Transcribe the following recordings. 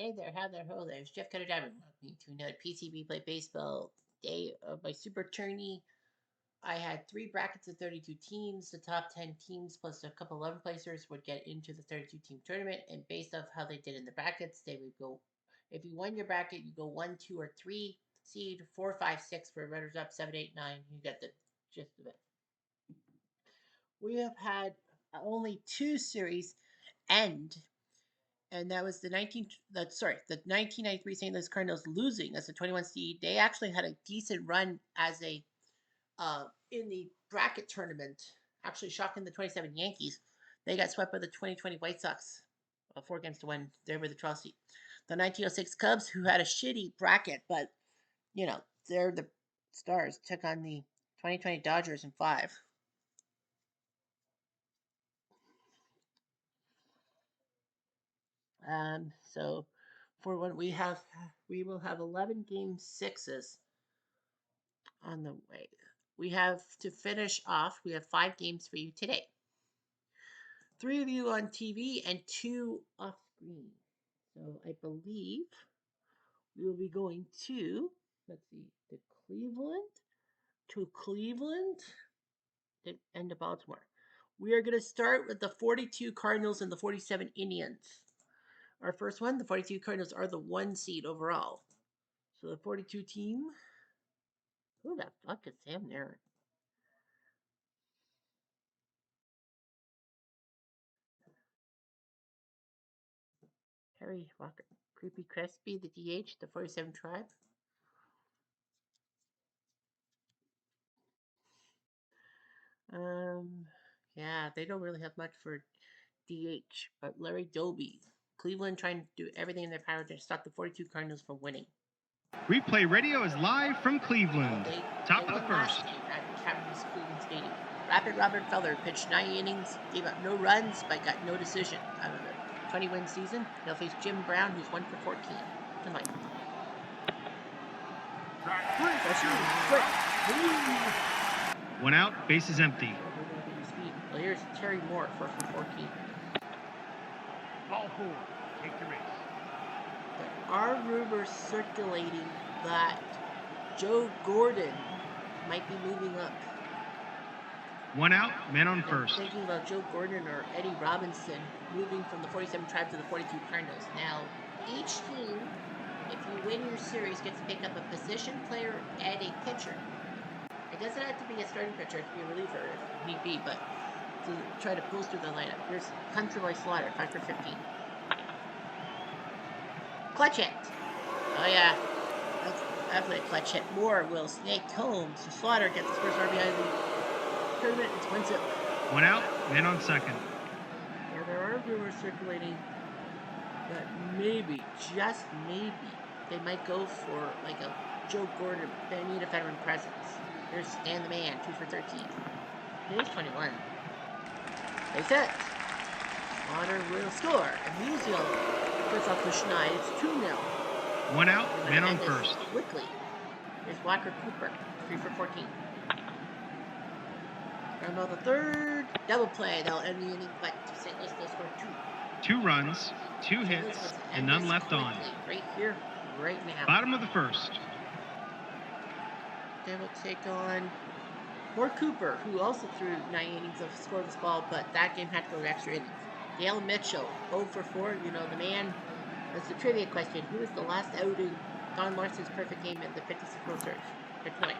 Hey there, how there, ho there. It's Jeff Cutter Diamond. Welcome to another PCB Play Baseball day of my Super Tourney. I had three brackets of 32 teams. The top 10 teams plus a couple 11 placers would get into the 32 team tournament. And based off how they did in the brackets, they would go, if you won your bracket, you go 1, 2, or 3 seed, 4, 5, 6 for runners up, 7, 8, 9. You get the gist of it. We have had only two series end, and that was the 1993 St. Louis Cardinals losing as a 21 seed. They actually had a decent run as a in the bracket tournament, actually shocking the 27 Yankees. They got swept by the 2020 White Sox, 4-1. They were the 12th seed. The 1906 Cubs, who had a shitty bracket, but they're the stars, took on the 2020 Dodgers in 5. So for when we will have 11 game sixes on the way. We have to finish off. We have 5 games for you today. 3 of you on TV and 2 off screen. So I believe we will be going to, let's see, to Cleveland, and to Baltimore. We are going to start with the 42 Cardinals and the 47 Indians. Our first one, the 42 Cardinals are the 1 seed overall. So the 42 team. Who the fuck is Sam there? Harry Walker. Creepy Crespi, the DH, the 47 tribe. Yeah, they don't really have much for DH, but Larry Doby. Cleveland trying to do everything in their power to stop the 42 Cardinals from winning. Replay Radio is live from Cleveland. Top of the first. At Travis Cleveland Stadium. Rapid Robert Feller pitched 9 innings, gave up no runs, but got no decision out of the 20-win season. They'll face Jim Brown, who's 1 for 14. Tonight. One out, base is empty. Well, here's Terry Moore, 4 for 14. Ball 4. Take the race. There are rumors circulating that Joe Gordon might be moving up. One out, man on first. I'm thinking about Joe Gordon or Eddie Robinson moving from the 47 tribe to the 42 Cardinals. Now, each team, if you win your series, gets to pick up a position player and a pitcher. It doesn't have to be a starting pitcher. It can be a reliever if need be, but to try to bolster the lineup. Here's Country Boy Slaughter, 5 for 15. Clutch hit. Oh, yeah. That's definitely a clutch hit. Moore will snake home, so Slaughter gets his first RBI of the tournament. It's 1-0. One out, man on second. Now, there are rumors circulating that maybe, just maybe, they might go for like a Joe Gordon, they need a veteran presence. Here's Stan the Man, 2 for 13. Here's 21. That's it. Slaughter will score. And Musial puts off the Schneid. It's 2-0. One out, man on first. Quickly. Here's Walker Cooper, 3 for 14. Round out the third. Double play. They'll end the inning, but St. Louis will score 2. 2 runs, 2 hits, and none left on. Right here, right now. Bottom of the first. They will take on Moore Cooper, who also threw 9 innings of scoreless ball, but that game had to go to extra innings. Dale Mitchell, 0 for 4. You know, the man. That's the trivia question. Who was the last out in Don Larson's perfect game in the 56 World Series? Good tonight.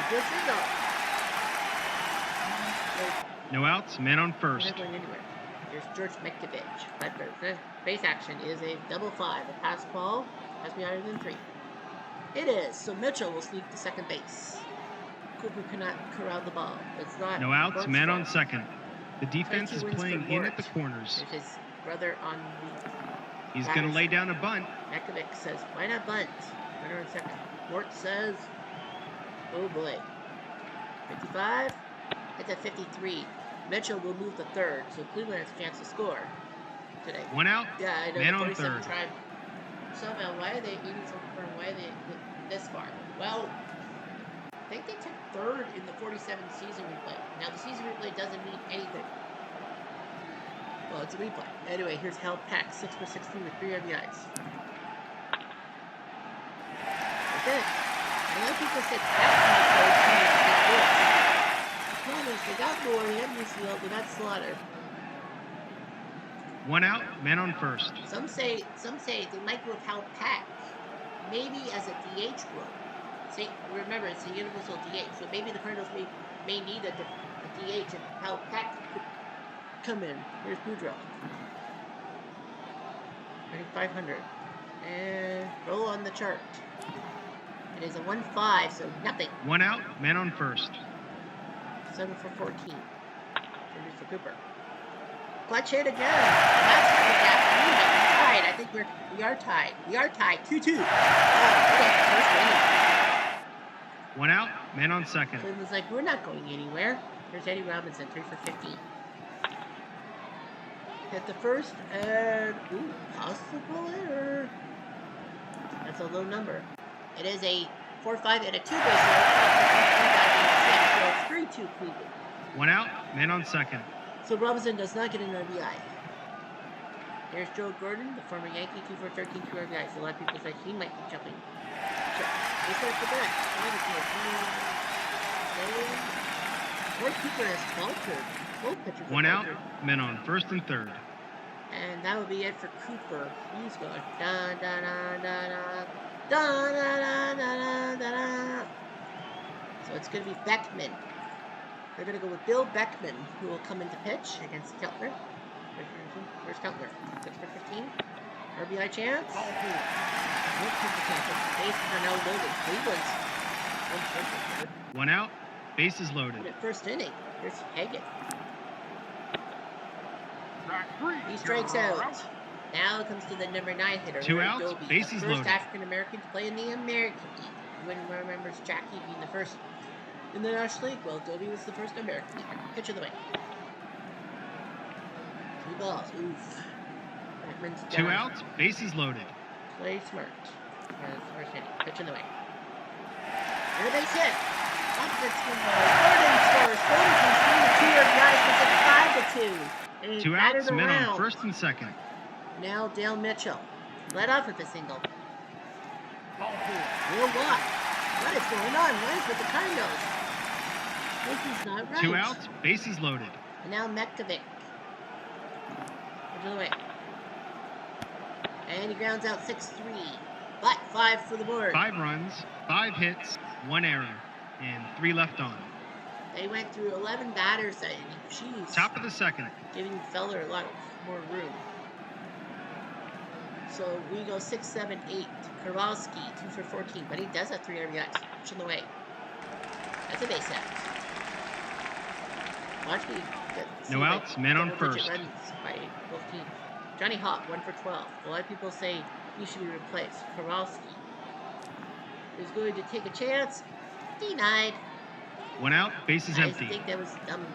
Good signal. No outs, man on first. Not going anywhere. Here's George Mektovich. But the base action is a double 5. A pass ball has to be higher than 3. It is. So Mitchell will sneak to second base. Cooper cannot corral the ball. It's not. No outs, man on second. The defense is playing in at the corners. There's his brother on the. He's going to lay down a bunt. Mektovich says, "Why not bunt?" Runner on second. Mort says, "Oh boy." 55. It's at 53. Mitchell will move the third, so Cleveland has a chance to score today. One out, yeah, I know, man on third. Tribe. Somehow, why are they eating so far? Why are they this far? Well, I think they took third in the 47 season replay. Now, the season replay doesn't mean anything. Well, it's a replay. Anyway, here's Hal Peck, 6 for 16 with 3 RBIs. That's it. A lot of people said Peck might go to the Cardinals. They got more. They got Musial. They got Slaughter. 1 out, man on first. Some say they might go with Hal Peck, maybe as a DH role. See, remember, it's a universal DH, so maybe the Cardinals may need a DH, and Hal Peck could come in. Here's Boudreaux. 500. And roll on the chart. It is a 1-5, so nothing. 1 out, man on first. 7 for 14. Introduced for Cooper. Clutch hit again. That's the gap. Tied. I think we are tied. We are tied. 2-2. Oh, okay. First inning. 1 out, man on second. Cleveland's like, we're not going anywhere. Here's Eddie Robinson, 3 for 15. Hit the first, and possible error. That's a low number. It is a 4-5 and a 2-base error. So it's 3-2 Cleveland. 1 out, man on second. So Robinson does not get an RBI. Here's Joe Gordon, the former Yankee, 2 for 13, 2 RBIs. A lot of people say he might be jumping. They start the back. Boy, Cooper has faltered. Both pitchers 1 out, faltered. men on first and third. And that will be it for Cooper. He's going da da da da da da da da da da da. So it's going to be Beckman. They're going to go with Bill Beckman, who will come into pitch against Keltner. Where's Keltner? 6 for 15. RBI chance. Bases are now loaded. Cleveland's 1 out, bases loaded. First inning. Here's Hagen. Strike 3. He strikes out. Now it comes to the number 9 hitter. 2 outs, Dobie, bases the loaded. first African American to play in the American League. Everyone remembers Jackie being the first in the National League. Well, Dobie was the first American leaguer. Pitch of the way. 2 balls. Oof. Beckman's 2 down. outs, bases loaded. Play smart. First inning. Pitch in the way. And a base hit. Gordon scores. Gordon can swing the 2 RBIs, puts it 5-2. And 2 batted outs, men around. on first and second. Now Dale Mitchell led off with a single. Ball 4. Real what? What is going on? What is with the Cardinals? This is not right. 2 outs, bases loaded. And now Metkovic. Which is the way. And he grounds out 6-3. But 5 for the board. 5 runs, 5 hits, 1 error, and 3 left on. They went through 11 batters that inning. Jeez. Top of the second. Giving Feller a lot more room. So we go 6, 7, 8. Kowalski, 2 for 14, but he does have 3 RBIs. Pitch in the way. That's a base hit. Watch me. No outs, men on double-digit first. Runs by both teams. Johnny Hawk, 1 for 12. A lot of people say he should be replaced. Kowalski is going to take a chance. Denied. 1 out, bases I empty. think that was dumb.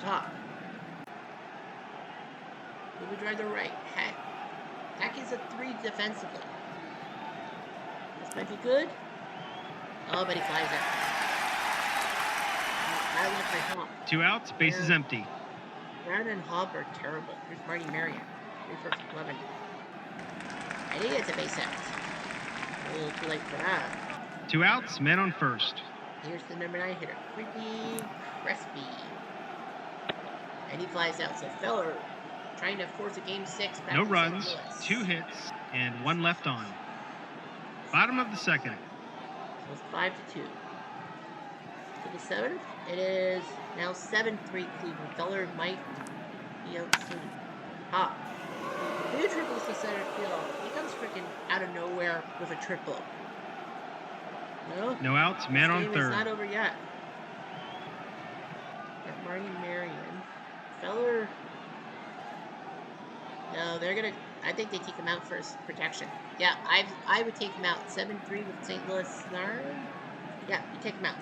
Hawk. Moving drive to right. Hack is a 3 defensively. This might be good. Oh, but he flies out. I like my Hawk. 2 outs, bases empty. Brown and Hobb are terrible. Here's Marty Marion. 3 for 11. And he gets a base hit. A little too late for that. 2 outs, men on first. Here's the number 9 hitter. Creepy Crespi. And he flies out. So Feller trying to force a game 6 back No to runs, St. Louis. 2 hits, and 1 left on. Bottom of the second. So it's 5-2. To the 7th, it is now 7-3 Cleveland. Feller might be out soon. Hop. He triples to center field. He comes freaking out of nowhere with a triple. No? No outs, man This on game third. is not over yet. Got Marty Marion. Feller. No, they're gonna. I think they take him out for his protection. Yeah, I would take him out. 7-3 with St. Louis. Yeah, you take him out.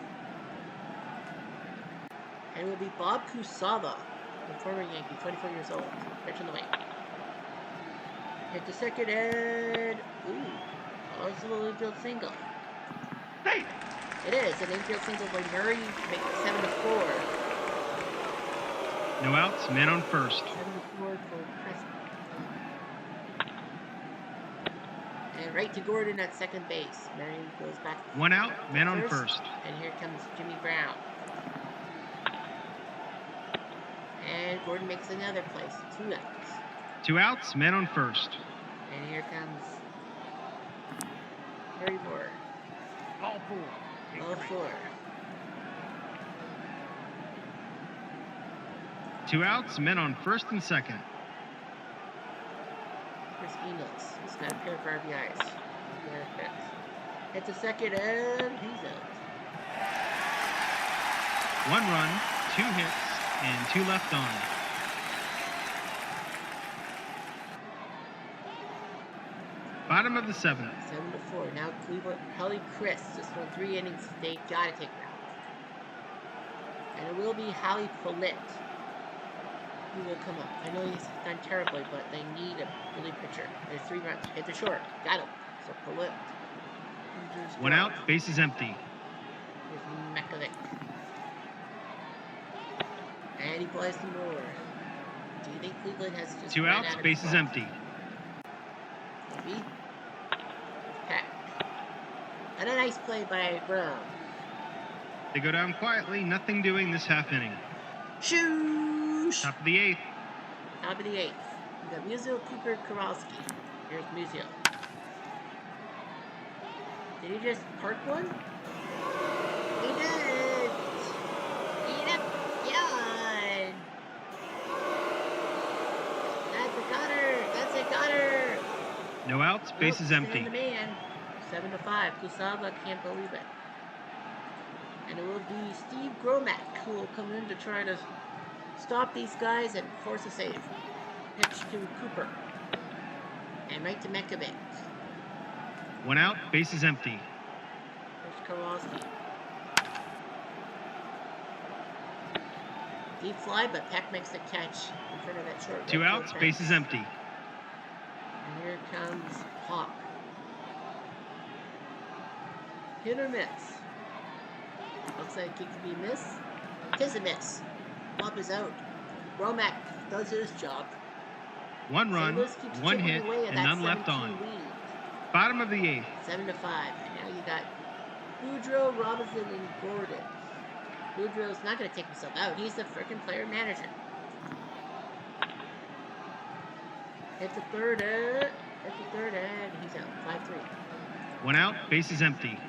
And it will be Bob Kusava, the former Yankee, 24 years old. Pitch in the way. Hit the second and possible infield single. Hey! It is an infield single by Murray, make it 7-4. No outs, men on first. 7-4 for Crespi. And right to Gordon at second base. Marion goes back. 1 out, to men on first. And here comes Jimmy Brown. And Gordon makes another place. 2 outs. 2 outs, men on first. And here comes Harry Moore. Ball 4. Take Ball your 4. 2 outs, men on first and second. Chris Enos. He's got a pair of RBIs. Hits a second and he's out. 1 run, 2 hits, and 2 left on. Bottom of the 7th. 7-4. Now Cleveland. Holly Chris just won 3 innings. They gotta take her out. And it will be Holly Pollitt who will come up. I know he's done terribly, but they need a really pitcher. There's 3 runs. Hit the short. Got him. So Pollitt. 1 out, base is empty. Here's Mekovic. And he flies to Moore. Do you think Cleveland has just 2 outs, base is empty. Maybe. Peck. And a nice play by Brown. They go down quietly, nothing doing this half inning. Shoosh! Top of the 8th. Top of the 8th. You got Musial, Cooper, Kowalski. Here's Musial. Did he just park one? He did! Eat up, yawn! That's a gutter! That's a gutter! No outs, base is empty. The man. 7-5. Kusava can't believe it. And it will be Steve Gromack who will come in to try to stop these guys and force a save. Pitch to Cooper. And right to Mekovic. 1 out, base is empty. There's Kowalski. Deep fly, but Peck makes the catch in front of that short. 2 outs, base is empty. And here comes Hawk. Hit or miss? Looks like it could be a miss. It is a miss. Hawk is out. Romack does his job. 1 run, 1 hit, and none left on. Lead. Bottom of the 8th. 7-5. And now you got Boudreaux, Robinson, and Gordon. Boudreaux's not going to take himself out. He's the freaking player manager. Hit the third, and he's out. 5-3. 1 out, base is empty.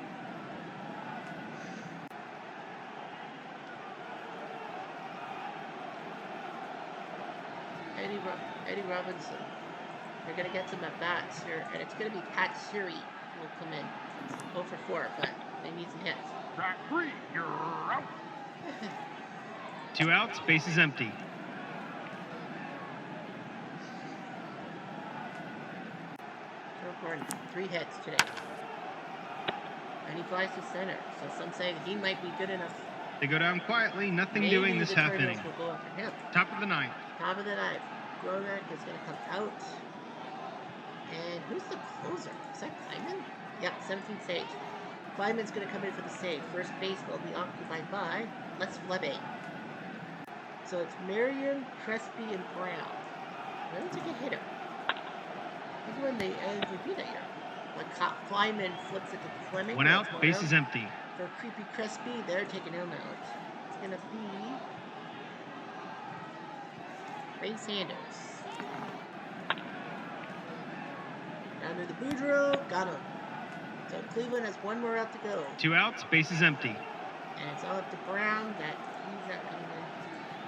Eddie Robinson. They're going to get some at-bats here, and it's going to be Pat Siri who will come in. 0 for 4, but they need some hits. Track 3, you're out. 2 outs, base is empty. Joe Gordon, 3 hits today. And he flies to center, so some say he might be good enough. They go down quietly, nothing Maybe doing this the half Cardinals inning. will go after him. Top of the 9th. Top of the 9th. Gronak is going to come out. And who's the closer? Is that Kleiman? Yep, 17 saves. Kleiman's going to come in for the save. First base will be occupied by Les Flebe. So it's Marion, Crespi, and Brown. Brown's a good hitter. He won the MVP that year. But Kleiman flips it to Fleming. 1 out, base is empty. For Creepy Crespi, they're taking him out. It's going to be Ray Sanders. Down to the Boudreaux. Got him. So Cleveland has 1 more out to go. 2 outs, base is empty. And it's all up to Brown that he's not coming in.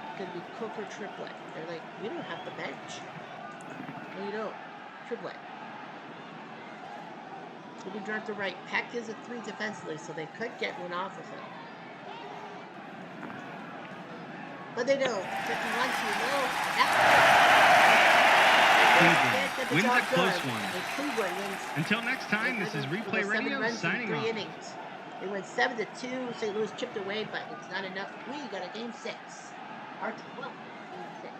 It's going to be Cook or Triplet. They're like, we don't have the bench. No, you don't. Triplet. Moving John to right. Peck is a 3 defensively, so they could get one off of him. But they don't. 51 Cleveland wins a close one. Cleveland wins. Until next time, this is Replay Radio signing off. Innings. They went 7-2. St. Louis chipped away, but it's not enough. We got a game 6. Well, game 6.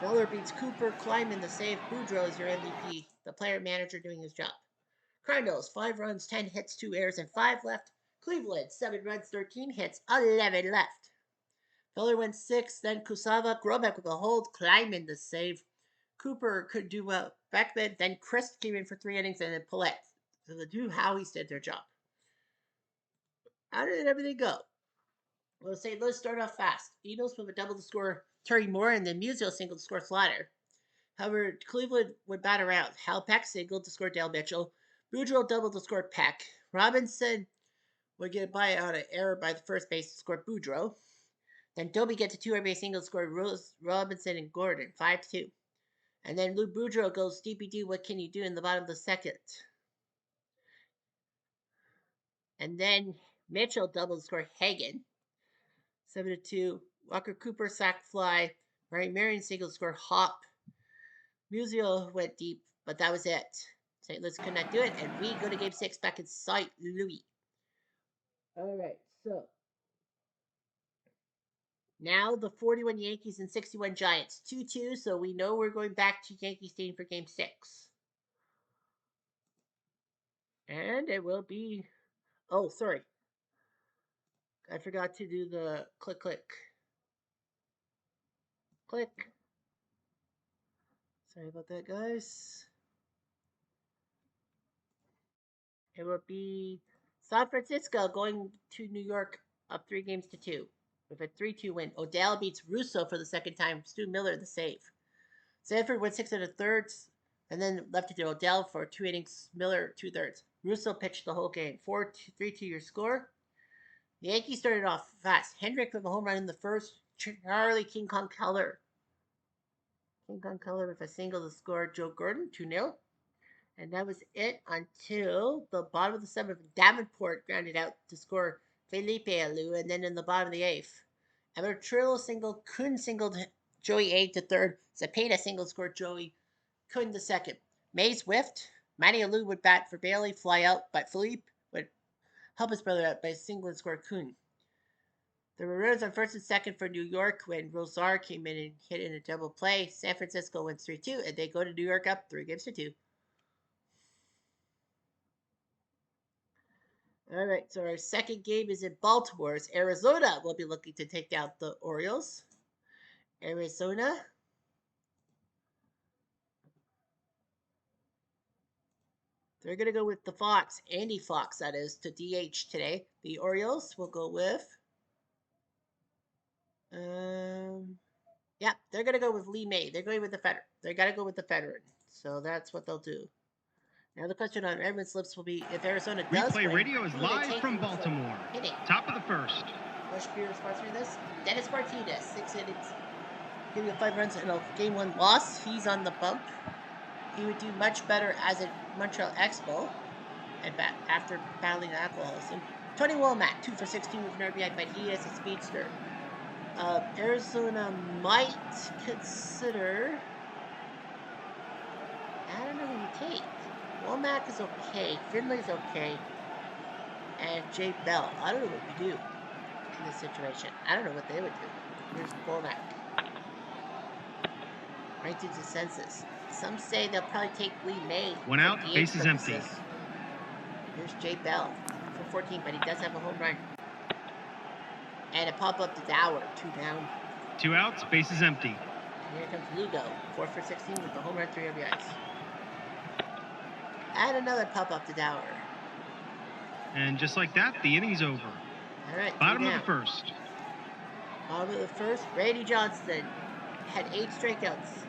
Feller beats Cooper. Kleiman the save. Boudreaux is your MVP. The player manager doing his job. Cardinals 5 runs, 10 hits, 2 errors, and 5 left. Cleveland 7 runs, 13 hits, 11 left. Feller went 6, then Kusava, Grobek with a hold, Kleiman the save. Cooper could do well. Beckman, then Chris came in for 3 innings, and then Paulette. So the two Howies did their job. How did everything go? Well, St. Louis started off fast. Eagles with a double to score Terry Moore, and then Musial single to score Slaughter. However, Cleveland would bat around. Hal Peck singled to score Dale Mitchell. Boudreaux doubled to score Peck. Robinson would get by on an error by the first base to score Boudreaux. Then Dobie gets a 2 RBI single to score Robinson and Gordon, 5-2. And then Lou Boudreaux goes DPD, what can you do in the bottom of the second? And then Mitchell double to score Hagen, 7-2. Walker Cooper sack fly. Brian Marion single to score Hop. Musial went deep, but that was it. St. Louis could not do it, and we go to Game 6 back in St. Louis. All right, so now the 41 Yankees and 61 Giants. 2-2, so we know we're going back to Yankee Stadium for Game 6. And it will be... Oh, sorry. I forgot to do the click, click. Click. Sorry about that, guys. It will be San Francisco going to New York up 3-2 with a 3-2 win. Odell beats Russo for the second time. Stu Miller the save. Sanford went 6 1/3 and then left it to Odell for 2 innings. Miller 2/3. Russo pitched the whole game. 3-2 your score. The Yankees started off fast. Hendrick with a home run in the first. Charlie King Kong Keller. King Kong Keller with a single to score Joe Gordon 2-0. And that was it until the bottom of the 7th. Davenport grounded out to score Felipe Alou. And then in the bottom of the 8th, Evertrillo single, Kuhn singled Joey A to third. Cepeda single scored Joey Kuhn to second. Mays whiffed. Manny Alou would bat for Bailey, fly out, but Philippe would help his brother out by single and score Kuhn. There were runners on first and second for New York when Rosar came in and hit in a double play. San Francisco wins 3-2, and they go to New York up 3-2. All right, so our second game is in Baltimore. Arizona will be looking to take down the Orioles. Arizona. They're going to go with the Fox, Andy Fox, that is, to DH today. The Orioles will go with... yeah, they're going to go with Lee May. They're going with the veteran. They got to go with the veteran. So that's what they'll do. Now the question on everyone's lips will be if Arizona does Replay win, Radio is live from Baltimore. Top of the first. Busch Beer is sponsoring this. Dennis Martinez, 6 innings, giving 5 runs in a Game 1 loss. He's on the bump. He would do much better as a Montreal Expo and after battling alcoholism. Tony Womack, 2 for 16 with an RBI, but he is a speedster. Arizona might consider... I don't know who you take. Womack is okay. Finley's okay. And Jay Bell. I don't know what you do in this situation. I don't know what they would do. Here's Womack. Right to the census. Some say they'll probably take Lee May. One out, base is empty. Here's Jay Bell for 14, but he does have a home run. And a pop-up to Dower, 2 down. 2 outs, base is empty. And here comes Lugo, 4 for 16 with the home run, 3 RBIs. And another pop-up to Dower. And just like that, the inning's over. All right, bottom of the first. Bottom of the first, Randy Johnson had 8 strikeouts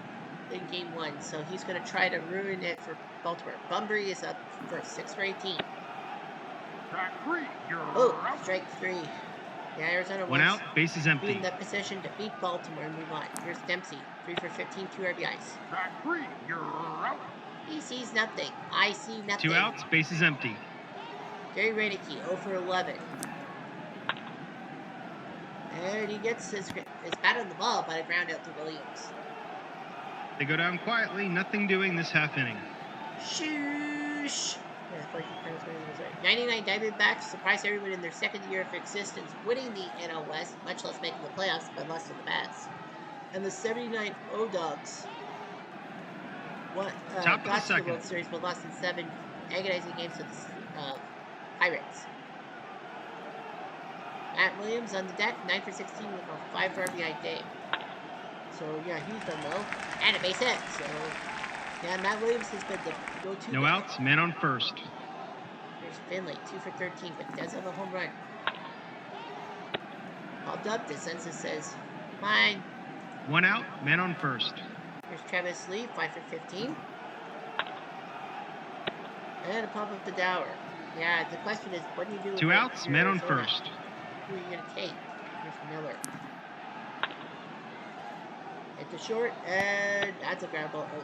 in Game 1, so he's going to try to ruin it for Baltimore. Bunbury is up first, 6 for 18. Strike 3, you're out. Strike 3. Yeah, Arizona 1 out, base is empty. Be in that position to beat Baltimore and move on. Here's Dempsey, 3 for 15, 2 RBIs. Strike 3, you're out. He sees nothing. I see nothing. 2 outs, base is empty. Jerry Reineke, 0 for 11. And he gets his bat on the ball by a ground out to Williams. They go down quietly, nothing doing this half inning. Shoosh! 99 Diamondbacks surprised everyone in their second year of existence, winning the NL West, much less making the playoffs, but lost to the Bats. And the 79 O-Dogs got to the World Series, but lost in 7 agonizing games to the Pirates. Matt Williams on the deck, 9 for 16 with a 5 RBI day. So, yeah, he's done well. And a base hit. So, yeah, Matt Williams has been the go-to No guy. outs, men on first. Here's Finley, 2 for 13, but does have a home run. Popped up, the census says, fine. 1 out, men on first. Here's Travis Lee, 5 for 15. And a pop up the Dower. Yeah, the question is, what do you do with 2 outs, men on first. Who are you going to take? Here's Miller. Hit the short, and that's a ground ball out.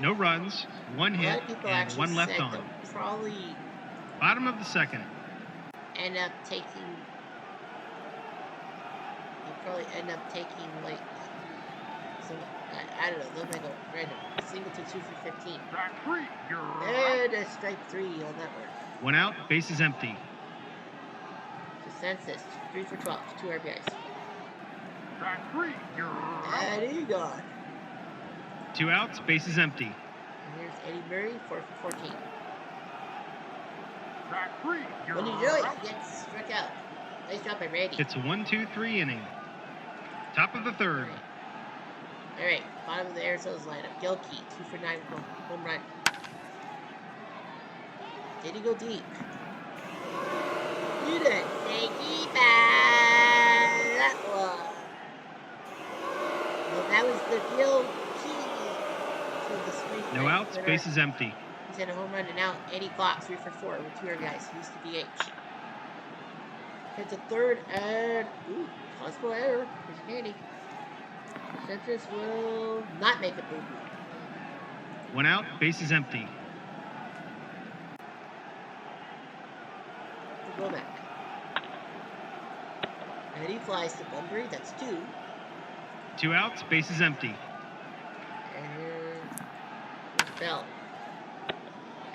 No runs, 1 hit, A lot of people and actually 1 left said on. they'll probably Bottom of the second. end up taking. You'll probably end up taking like some. I don't know. They'll make a random Singleton 2 for 15. Strike three. You're out. And a strike 3 on that one. 1 out, base is empty. The census 3 for 12, 2 RBIs. Strike three. You're out. And he gone. 2 outs, base is empty. And here's Eddie Murray, 4 for 14. Strike three. You're When you do it, out. he gets struck out. Nice job by Randy. It's a 1-2-3 inning. Top of the third. All right, bottom of the Arizona's lineup. Gilkey, 2 for 9 home run. Did he go deep? You didn't say deep. That one. Well, that was the Gilkey. So the swing No right outs, winner. base is empty. He's had a home run and out. Eddie Clark, 3 for 4 with 2 RBIs. He used to DH. Hits a third and possible error. Here's Candy. Census will not make a boo-boo. 1 out, base is empty. To Womack. And he flies to Bunbury. That's 2. 2 outs, base is empty. And here's Bell.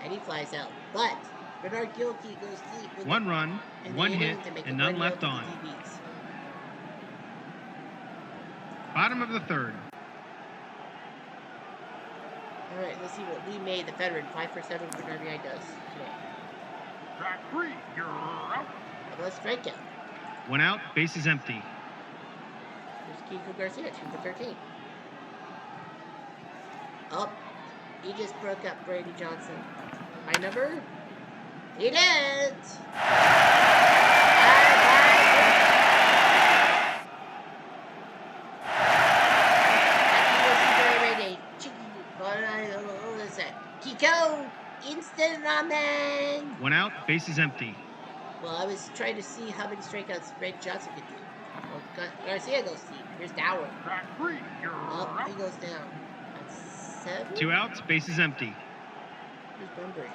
And he flies out. But Bernard Gilkey goes deep. 1 run, in the 1 inning hit, to make and a none run left to the on. DBs. Bottom of the third. All right, let's see what Lee May, the veteran, 5 for 7 for RBI does today. Strike three. You're out. How about a strikeout? 1 out, base is empty. Here's Kiko Garcia, 2 for 13. Oh, he just broke up Brady Johnson. My number? He did! Kiko, instant ramen! 1 out, base is empty. Well, I was trying to see how many strikeouts Brady Johnson could do. Well, Garcia goes deep. Here's Dower. Strike three. You're Oh, out. he goes down. That's 7. 2 outs, base is empty. Here's Bunbury.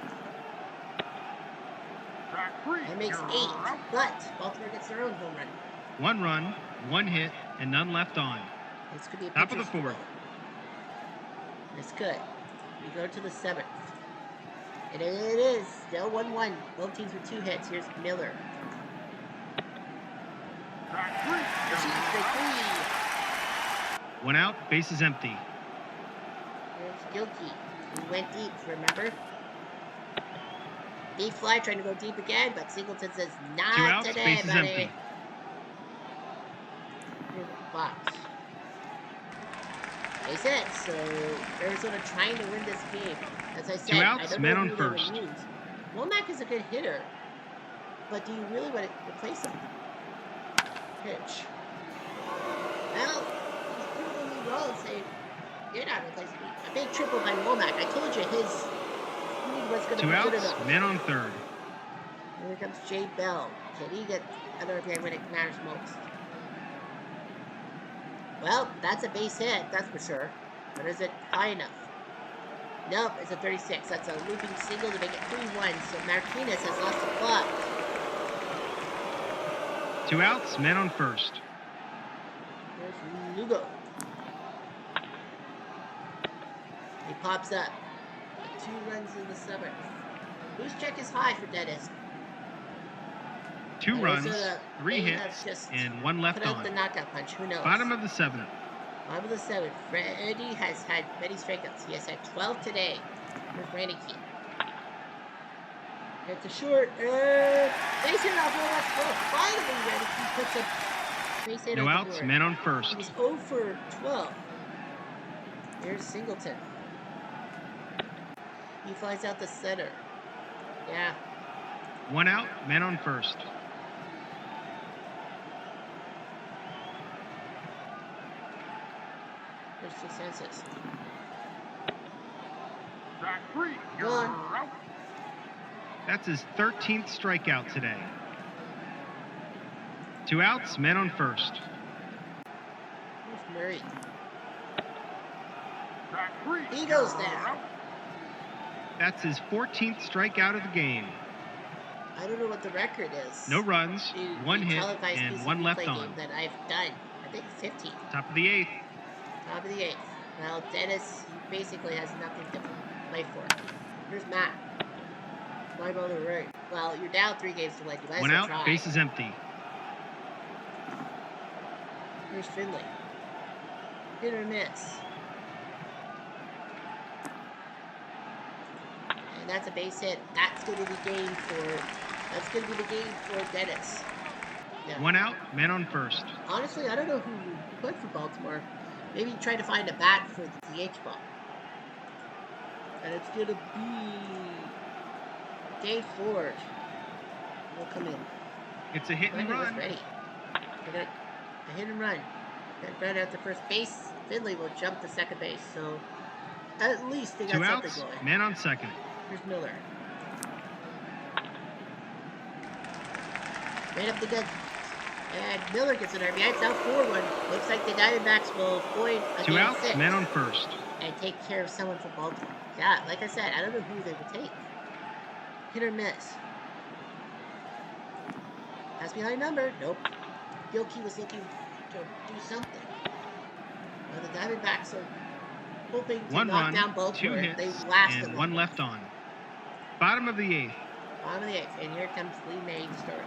Strike three. That makes You're 8. out. But Baltimore gets their own home run. 1 run, 1 hit, and none left on. This could be a Top of the pitcher's fourth. duel. It's good. We go to the 7th. And it is still 1-1. Both teams with 2 hits. Here's Miller. Strike three. She's You're the out. 3. 1 out, base is empty. Here's Gilkey. He went deep, remember? Deep fly trying to go deep again, but Singleton says, 2 not outs, today, base is buddy. empty. Here's a Fox. Base hit, so Arizona trying to win this game. As I said, 2 I outs, don't men know on who they would first. use. Womack is a good hitter, but do you really want to replace him? Pitch. Well, he's proving me wrong saying, you're not replacing me. A big triple by Womack. I told you his speed was going to 2 be good outs, enough. men on third. Here comes Jay Bell. Can he get another RBI when it matters most? Well, that's a base hit, that's for sure. But is it high enough? Nope, it's a 36. That's a looping single to make it 3-1. So Martinez has lost the plot. 2 outs, men on first. There's Lugo. He pops up. 2 runs in the 7th. Whose check is high for Dennis? 2 runs, Arizona 3 may have hits, just and 1 left put out the on. knockout punch. Who knows? Bottom of the 7th. Bottom of the 7th. Randy has had many strikeouts. He has had 12 today. Here's Randy Key. Hits a short. Base hit off one left foot. Finally, Reddick puts a base hit No on the outs, board. men on first. He was 0 for 12. Here's Singleton. He flies out the center. Yeah. 1 out, men on first. There's two senses. Track 3. You're Go on. out. That's his 13th strikeout today. 2 outs, men on first. Here's Murray. Track 3. He goes You're down. out. That's his 14th strikeout of the game. I don't know what the record is. No runs, The 1 hit, televised and PCB 1 left play on. game that I've done. I think 15. Top of the 8th. Top of the 8th. Well, Dennis, he basically has nothing to play for. Here's Matt. Fly ball to the right. Well, you're down 3 games to 1. You might as 1 well out, try. base is empty. Here's Finley. Hit or miss. And that's a base hit. That's going to be the game for Dennis. Yeah. 1 out, men on first. Honestly, I don't know who you put for Baltimore. Maybe try to find a bat for the DH spot. And it's going to be Dave Ford. Will come in. It's a hit and Finley was run. ready. They're gonna a hit and run. Got run out to first base. Finley will jump to second base. So at least they got 2 something outs, going. men on second. Here's Miller. Right up the gut. And Miller gets an RBI. It's now 4-1. Looks like the Diamondbacks will avoid a 2 game outs, 6 men on first. and take care of someone from Baltimore. Yeah, like I said, I don't know who they would take. Hit or miss. Pass behind number. Nope. Gilkey was looking to do something. Well, the Diamondbacks are hoping to 1 knock run, down 2 Baltimore. hits, They last and them 1 all. left on. Bottom of the 8th. Bottom of the 8th. And here comes Lee May to start.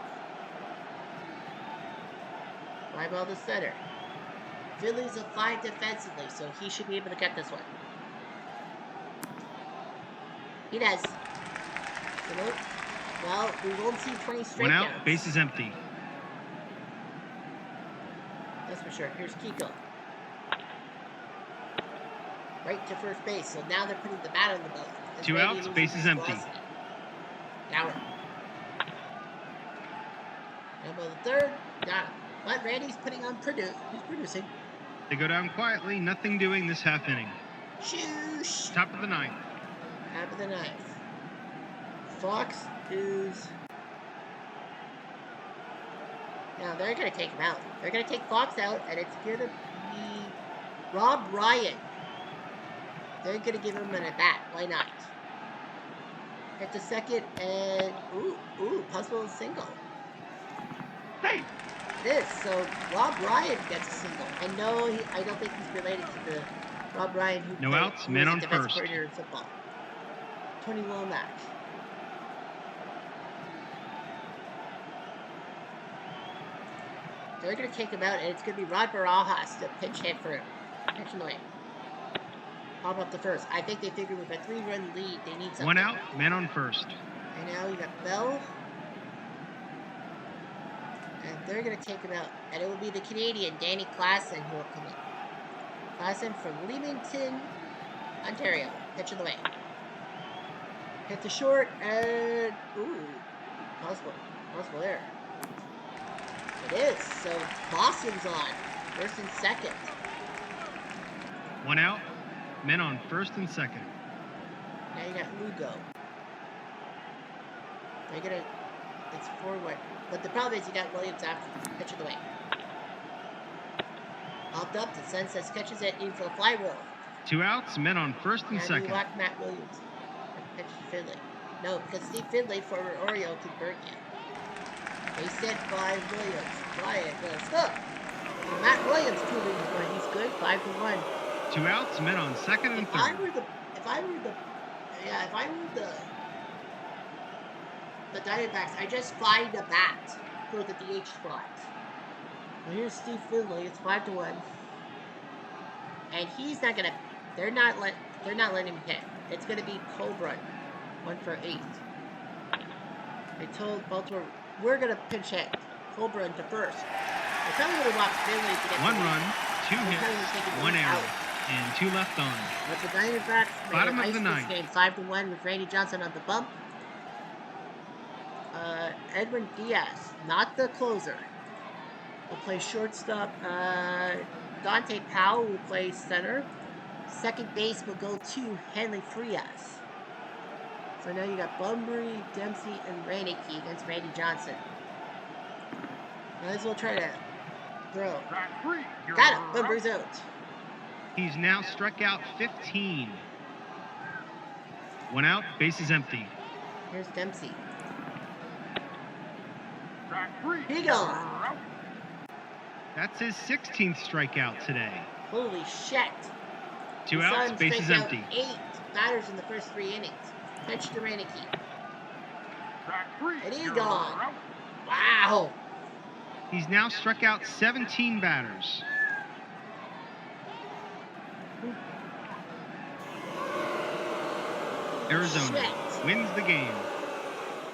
Fly ball to center. Phillies are fine defensively, so he should be able to get this one. He does. Well, we won't see 20 strikeouts. 1 out, base is empty. That's for sure. Here's Kiko. Right to first base. So now they're putting the bat on the ball. 2 outs, base is empty. Gower. Elbow the third. Got him. But Randy's putting on He's producing. They go down quietly, nothing doing this half inning. Shoosh. Top of the 9th. Top of the 9th. Fox is... Now, they're going to take him out. They're going to take Fox out, and it's going to be Rob Ryan. They're going to give him an at-bat. Why not? Hit the second, and... Ooh, possible single. Hey! It is. So, Rob Ryan gets a single. And no, I don't think he's related to the Rob Ryan who No outs, men on first. coordinator in football. Tony Womack. They're going to take him out, and it's going to be Rod Barajas to pinch hit for him. Pitch away. Pop up the first. I think they figured with a 3-run lead, they need something. 1 out, men on first. And now you got Bell. And they're going to take him out. And it will be the Canadian, Danny Klassen, who will come in. Klassen from Leamington, Ontario. Pitch of the way. Hit the short, and... Ooh. Possible error. It is. So, Boston's on. First and second. 1 out, men on first and second. Now you got Lugo. They're going to... It's forward. But the problem is you got Williams after you. Pitch of the way. Popped up. The Sunset catches it in for a fly roll. 2 outs, men on first and Now second. you walk Matt Williams. Pitch to Finley. No, because Steve Finley, former Oriole, can burn you. They said 5 Williams. Fly it. Let's go. Matt Williams proving he's good. 5-1. 2 outs, men on second and If third. I were the Diamondbacks, I just find a bat for the DH spot. Well, here's Steve Finley. It's 5-1, and he's not gonna. They're not letting him hit. It's gonna be Colbrun, 1 for 8. They told Baltimore, we're going to pinch hit Cobra into first. They probably would have walked Finley to get 1 the lead. run, 2 They're probably hits, taking the 1 lead error, out. and 2 left on. But the Diamondbacks may Bottom have of the iced this ninth. game 5-1 with Randy Johnson on the bump. Edwin Diaz, not the closer, will play shortstop. Dante Powell will play center. Second base will go to Henley Frias. So now you got Bunbury, Dempsey, and Reineke against Randy Johnson. Might as well try to throw. Got it. Bunbury's out. He's now struck out 15. 1 out, base is empty. Here's Dempsey. He gone. That's his 16th strikeout today. Holy shit. 2 outs, base is empty. 8 batters in the first 3 innings. Pitch to Reineke. And he gone. Wow. He's now struck out 17 batters. Arizona wins the game.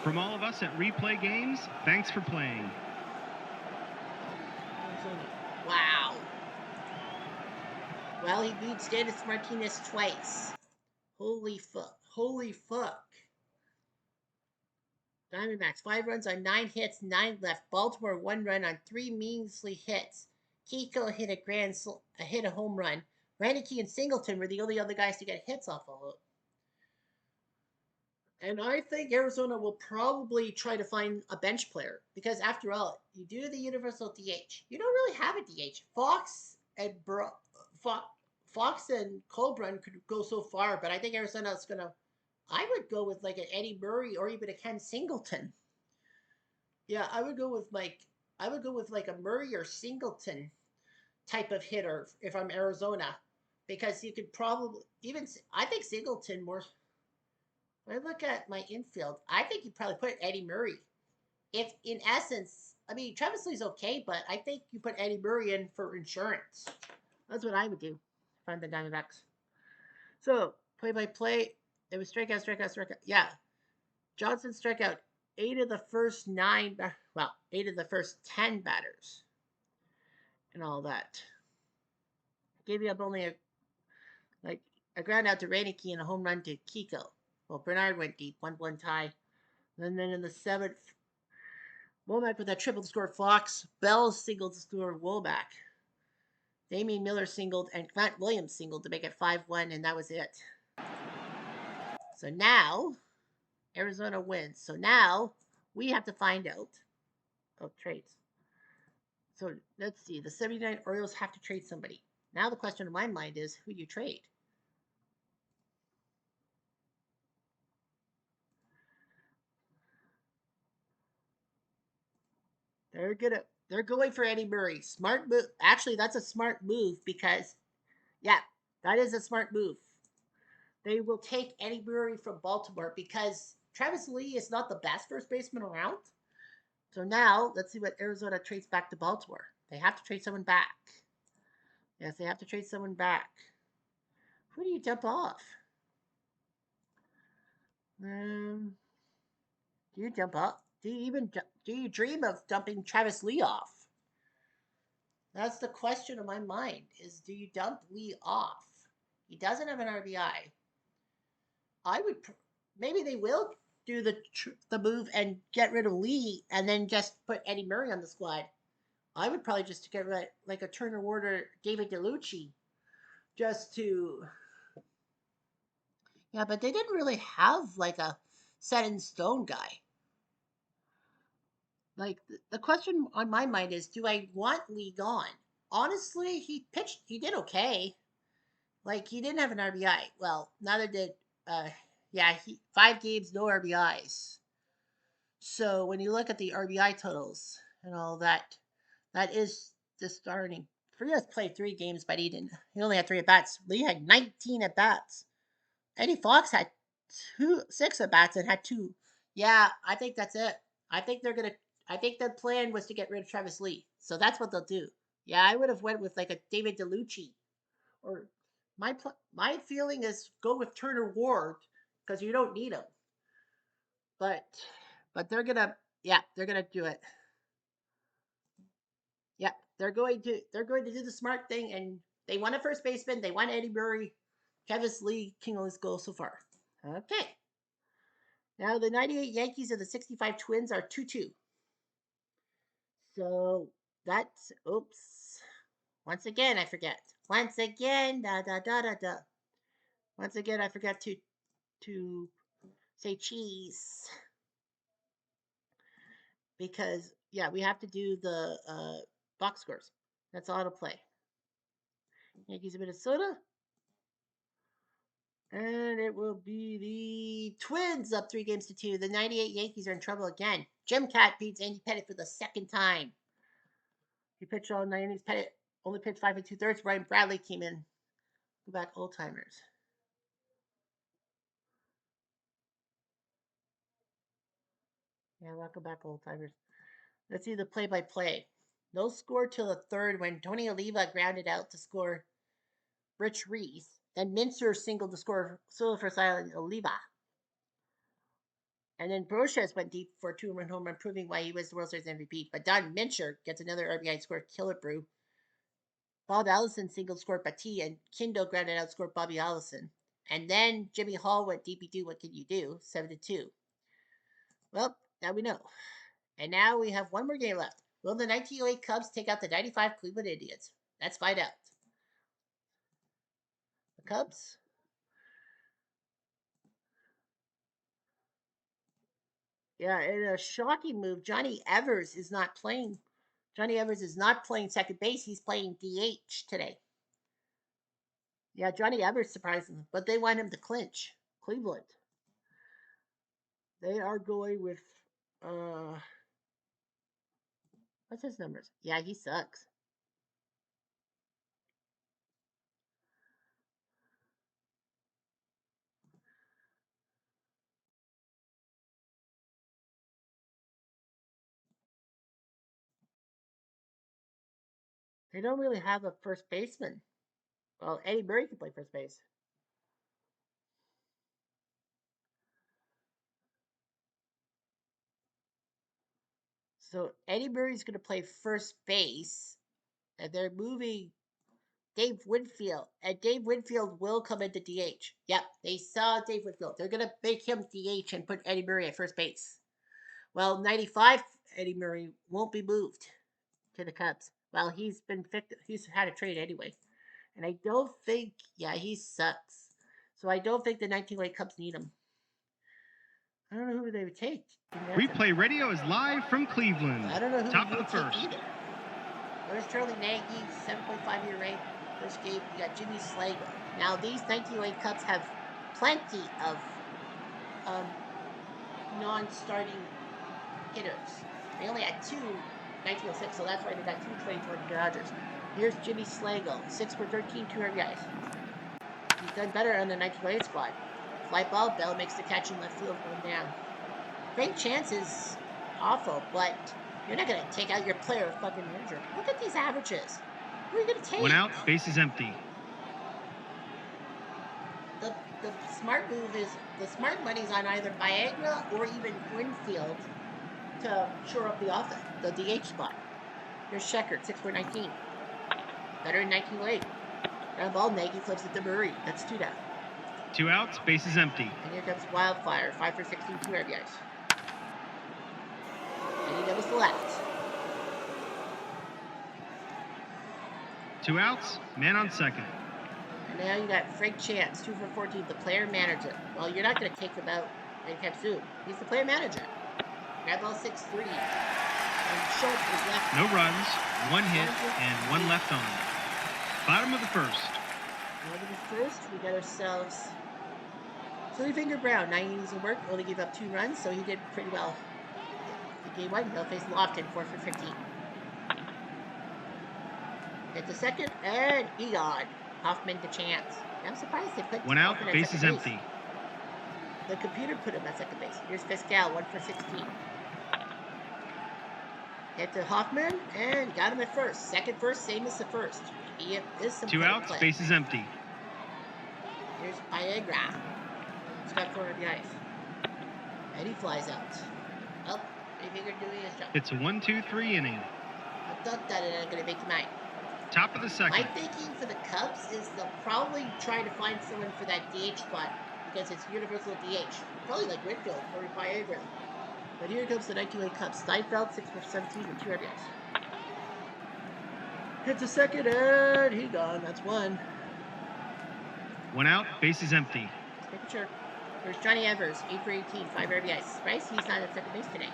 From all of us at Replay Games, thanks for playing. Wow. Well, he beat Dennis Martinez twice. Holy fuck. Holy fuck. Diamondbacks, 5 runs on 9 hits, 9 left. Baltimore, 1 run on 3 measly hits. Kiko hit a home run. Reineke and Singleton were the only other guys to get hits off of it. And I think Arizona will probably try to find a bench player because, after all, you do the universal DH. You don't really have a DH. Fox and Colbrun could go so far, but I think Arizona's gonna. I would go with like an Eddie Murray or even a Ken Singleton. Yeah, I would go with like a Murray or Singleton type of hitter if I'm Arizona, because you could probably even. I think Singleton more. When I look at my infield, I think you probably put Eddie Murray. If in essence, I mean, Travis Lee's okay, but I think you put Eddie Murray in for insurance. That's what I would do if I'm the Diamondbacks. So, play by play, it was strikeout, strikeout, strikeout. Yeah. Johnson struck out 8 of the first 9, 8 of the first 10 batters and all that. Gave you up only a ground out to Reineke and a home run to Kiko. Well, Bernard went deep, 1-1 tie. And then in the 7th, Womack with that triple to score Fox. Bell singled to score Womack. Damian Miller singled and Grant Williams singled to make it 5-1, and that was it. So now, Arizona wins. So now, we have to find out. Trades. So let's see. The 79 Orioles have to trade somebody. Now the question in my mind is, who do you trade? They're going for Eddie Murray. Smart move. Actually, that's a smart move because, yeah, that is a smart move. They will take Eddie Murray from Baltimore because Travis Lee is not the best first baseman around. So now let's see what Arizona trades back to Baltimore. They have to trade someone back. Yes, they have to trade someone back. Who do you dump off? Do you dump off? Do you dream of dumping Travis Lee off? That's the question in my mind: is do you dump Lee off? He doesn't have an RBI. I would maybe they will do the move and get rid of Lee and then just put Eddie Murray on the squad. I would probably just get rid like a Turner Warder, David DeLucci, just to. Yeah, but they didn't really have like a set in stone guy. Like the question on my mind is, do I want Lee gone? Honestly, he pitched. He did okay. Like he didn't have an RBI. Well, neither did. He 5 games, no RBIs. So when you look at the RBI totals and all that, that is the starting. Frias played 3 games, but he didn't. He only had 3 at bats. Lee had 19 at bats. Eddie Fox had 6 at bats and had 2. Yeah, I think that's it. I think they're gonna. I think the plan was to get rid of Travis Lee, so that's what they'll do. Yeah, I would have went with like a David DeLucci, or my feeling is go with Turner Ward because you don't need him. But But they're gonna do it. Yep, they're going to do the smart thing, and they won a first baseman. They won Eddie Murray, Travis Lee, King of his goal so far. Okay. Now the 98 Yankees and the 65 Twins are 2-2. So that's oops. Once again, I forget. Once again, da da da da da. Once again, I forgot to say cheese because yeah, we have to do the box scores. That's all to play. Yankees of Minnesota. And it will be the Twins up 3-2. The 98 Yankees are in trouble again. Jim Cat beats Andy Pettit for the second time. He pitched all 9 innings. Pettit only pitched 5 2/3. Brian Bradley came in. Go back, old timers. Yeah, welcome back, old timers. Let's see the play-by-play. No score till the third when Tony Oliva grounded out to score Rich Reese. Then Mincer singled to score solo for silent Oliva. And then Brocious went deep for a 2-run home run, proving why he was the World Series MVP. But Don Mincher gets another RBI score, Killebrew. Bob Allison singled scored Batty, and Kindo grounded out scored Bobby Allison. And then Jimmy Hall went DP2. What can you do? 7-2. Well, now we know. And now we have one more game left. Will the 1908 Cubs take out the 95 Cleveland Indians? Let's find out. The Cubs. Yeah, in a shocking move, Johnny Evers is not playing. Johnny Evers is not playing second base. He's playing DH today. Yeah, Johnny Evers surprised them, but they want him to clinch. Cleveland. They are going with what's his numbers? Yeah, he sucks. They don't really have a first baseman. Well, Eddie Murray can play first base. So Eddie Murray's going to play first base, and they're moving Dave Winfield. And Dave Winfield will come into DH. Yep, they saw Dave Winfield. They're going to make him DH and put Eddie Murray at first base. Well, 95 Eddie Murray won't be moved to the Cubs. Well, he's had a trade anyway. And I don't think, yeah, he sucks. So I don't think the 1908 Cubs need him. I don't know who they would take. Replay radio is live from Cleveland. I don't know who Top you of the would take first. either. There's Charlie Nagy, 7.5-year rate. First game, you got Jimmy Slagle. Now, these 1908 Cubs have plenty of non-starting hitters. They only had 2 1906, so that's why they got 2 trades for the Dodgers. Here's Jimmy Slagle, 6 for 13, 2 RBIs. He's done better on the 1908 squad. Fly ball, Bell makes the catch in left field, going down. Great chances, awful, but you're not going to take out your player with fucking manager. Look at these averages. Who are you going to take? 1 out, base is empty. The smart move is the smart money's on either Viagra or even Winfield to shore up the offense, the DH spot. Here's Sheckard, 6 for 19. Better in 1908. Ground ball, Nagy flips it to Murray. That's 2 down. 2 outs, base is empty. And here comes Wildfire, 5 for 16, 2 RBIs. And he doubles to left. 2 outs, man on second. And now you got Frank Chance, 2 for 14, the player manager. Well, you're not going to take him out anytime soon. He's the player manager. Ground ball 6-3. And Schultz is left. No runs, 1 hit, and 1 left on. Bottom of the first. Bottom of the first, we got ourselves Sillyfinger Brown, 9 innings of work, only gave up 2 runs, so he did pretty well. The game 1, he'll face Lofton, 4 for 15. Hit the second, and Egon. Hoffman to Chance. I'm surprised they put 1 out, Hoffman at base is second empty. The computer put him at second base. Here's Fiscal, 1 for 16. Hit to Hoffman, and got him at first. Second first, same as the first. He is some 2 outs, play. base is empty. Here's Viagra. He's got 4 RBIs. And he flies out. Well, He figured doing his job. It's a 1-2-3 inning. I thought that I'm going to make mine. Top of the second. My thinking for the Cubs is they'll probably try to find someone for that DH spot because it's universal DH. Probably like Whitfield or Viagra. But here comes the 1908 Cubs. Steinfeld, 6 for 17 with 2 RBIs. Hits a second and he gone. That's one. 1 out, bases empty. Just making sure. There's Johnny Evers, 8 for 18, 5 RBIs. Surprised he's not at second base today.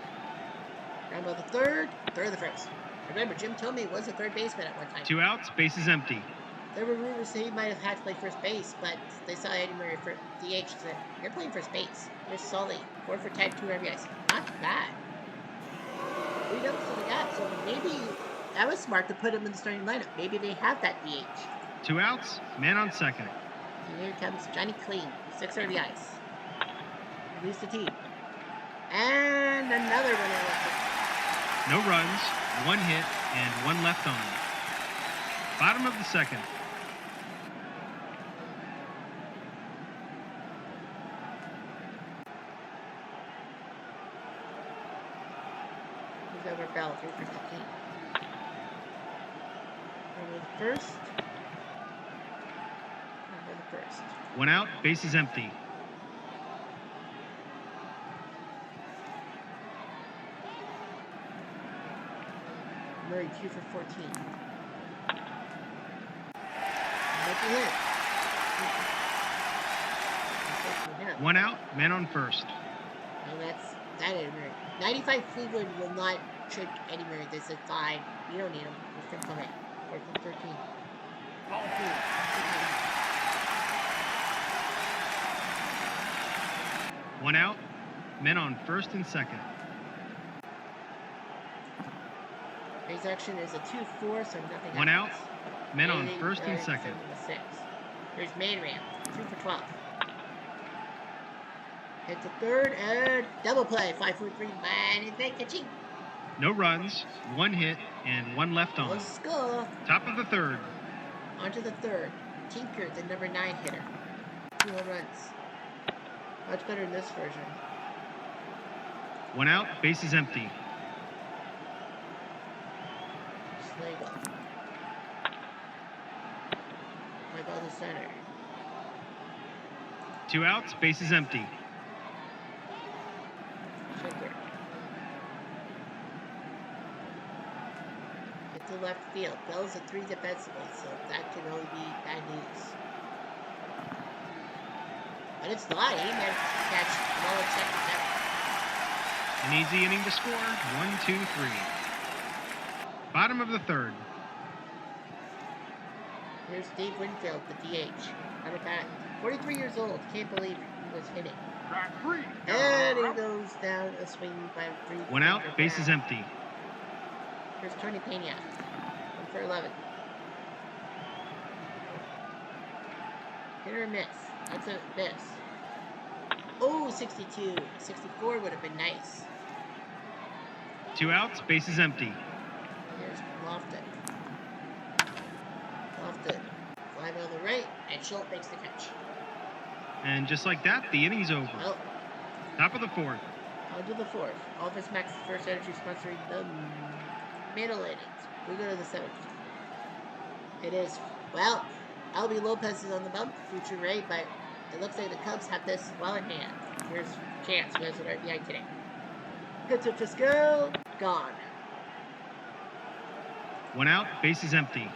Round about the third of the first. Remember, Jim Tomei was a third baseman at one time. 2 outs, bases empty. There were rumors that he might have had to play first base, but they saw Eddie Murray for DH and said, "You're playing first base. You're solid. 4 for 10, 2 RBIs. Not bad." We don't see that, so maybe that was smart to put him in the starting lineup. Maybe they have that DH. 2 outs, man on second. And here comes Johnny Clean, 6 RBIs. Release the team. And another one left. No runs, 1 hit, and 1 left on. Bottom of the second. He's over Bell, 3 for 15. Over the first. Over the first. 1 out, bases empty. Murray, 2 for 14. Lucky hit. 1 out, man on first. No, that's Eddie Murray. 95 Cleveland will not trick Eddie Murray. They said, "Fine, you don't need him. He's going to come in." 4 for 13. Ball 4. 1 out, men on first and second. His action is a 2-4, so nothing 1 out, happens. men on first and second. 7 to 6. Here's Manram, 2 for 12. Hit the third and double play. 5 for 3. Man, it's like catching. No runs, 1 hit, and 1 left on. Let's go. Top of the third. On to the third. Tinker, the number 9 hitter. 2 home runs. Much better in this version. 1 out, bases empty. Slagle. My ball to center. 2 outs, bases empty. Tinker. Hit to left field. Bell's a 3 defensively, so that can only be bad news. But it's not. He managed to catch the ball in second. An easy inning to score. 1, 2, 3. Bottom of the third. Here's Dave Winfield, the DH. Out of bat. 43 years old. Can't believe he was hitting. Track 3. And he goes down a swing by 3. 1 out, bases empty. Here's Trny Pena. 1 for 11. Hit or miss. That's a miss. Oh, 62. 64 would have been nice. 2 outs, bases empty. Here's Lofton. Lofton. Fly ball to the right, and Schultz makes the catch. And just like that, the inning's over. Well, Top of the fourth. on to the fourth. Office Max First Energy sponsoring the middle innings. We go to the seventh. It is, well, Albie Lopez is on the bump, future Ray, but it looks like the Cubs have this well in hand. Here's Chance, who has an RBI today. Hits it to Skill, gone. 1 out, bases empty.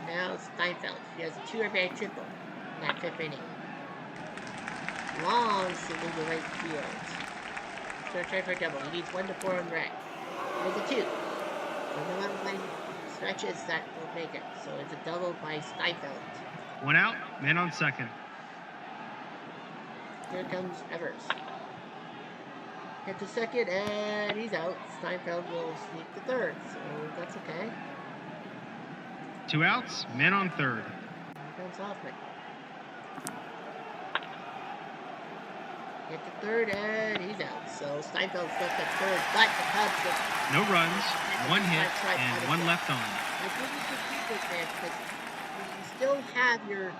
Now Steinfeld. He has a 2 RBI triple in that 5th inning. Long single to right field. So try for a double. He needs 1 to 4 on right. There's a 2. From 11 playing stretches that will make it. So it's a double by Steinfeld. 1 out, man on second. Here comes Evers. Hit the second and he's out. Steinfeld will sneak the third. So that's okay. 2 outs, man on third. Here comes Hoffman. Hit the third, and he's out. So Steinfeld's left at third, but the Cubs get No runs, one hit, tries and one left on. I think you should keep this, man, because you still have your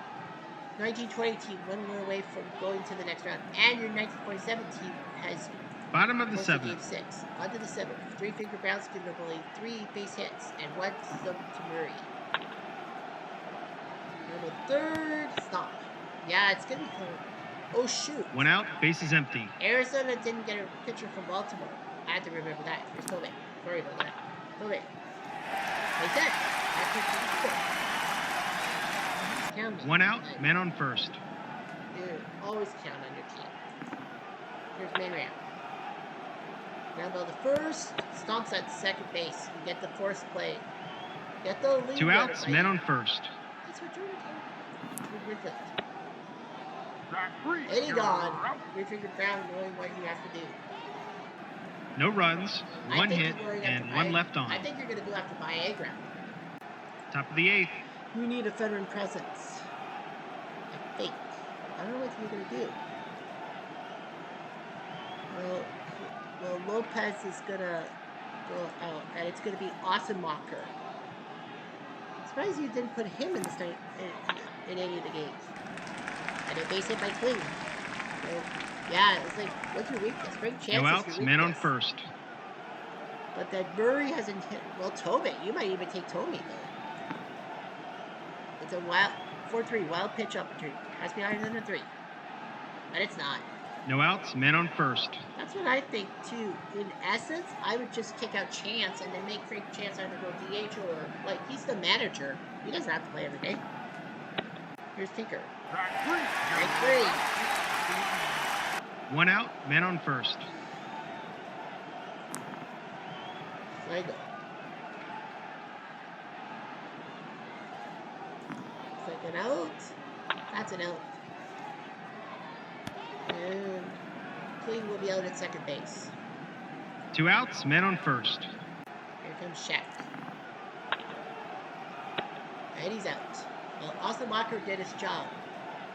1920 team 1 win away from going to the next round, and your 1927 team has Bottom of the forced to seventh. game 6. On to the 7th. 3 finger bounce to Napoli, 3 base hits, and 1 sub to Murray. Number third, stop. Yeah, it's going to be hard. Oh, shoot. 1 out, bases empty. Arizona didn't get a pitcher from Baltimore. I had to remember that. Here's Tobey. Sorry about that. Tobey. They said. That's 1 out, man on first. Dude, always count on your team. Here's Manram. Ground ball to first. Stomps at second base. You get the force play. Get the lead. 2 outs, man on first. That's what you're doing. Strike three. Eddie gone. Three-finger ground, knowing what you have to do. No runs, 1 hit, and 1 left on. I think you're going to go after Viagra. Top of the 8th. You need a veteran presence. I think. I don't know what you're going to do. Well, Lopez is going to go out, and it's going to be Ossenmacher. I'm surprised you didn't put him in the in any of the games. And a base hit by Kling. So, yeah, it's like, what's your weakness? Bring chances. No outs, man on first. But that Murray hasn't hit. Well, Tomei. You might even take Tomei, though. It's a wild 4-3 wild pitch opportunity. Has to be higher than a 3. But it's not. No outs, man on first. That's what I think, too. In essence, I would just kick out Chance and then make Frank Chance either go DH or, like, he's the manager. He doesn't have to play every day. Here's Tinker. Strike 3. 1 out, man on first. Sligo. Looks like an out. That's an out. And Kling will be out at second base. 2 outs, man on first. Here comes Shaq. And he's out. Well, Austin Walker did his job.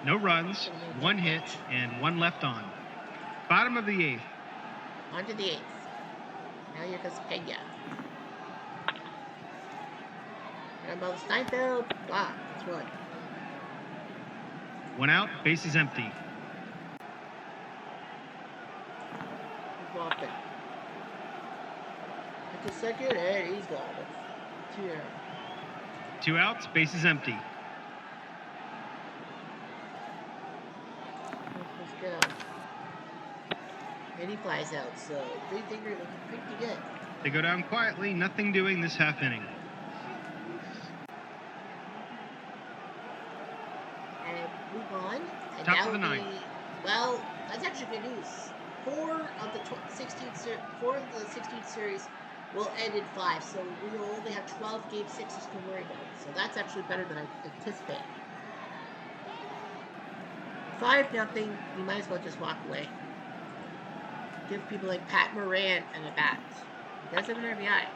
No runs, 1 hit, and 1 left on. Bottom of the 8th. On to the 8th. Now here comes Pena. And about Steinfeld. Wow, that's 1. 1 out, base is empty. Walker. That's a second, and he's gone. That's 2 errors. 2 outs, base is empty. Let's go. And he flies out, so 3-finger looking pretty good. They go down quietly, nothing doing this half inning. And move on. And Top that of the would be, 9th. well, that's actually good news. 4 of the 16th series will end in 5, so we will only have 12 game 6s to worry about. So that's actually better than I anticipated. 5-0, you might as well just walk away. Give people like Pat Moran and a bat. He does have an RBI.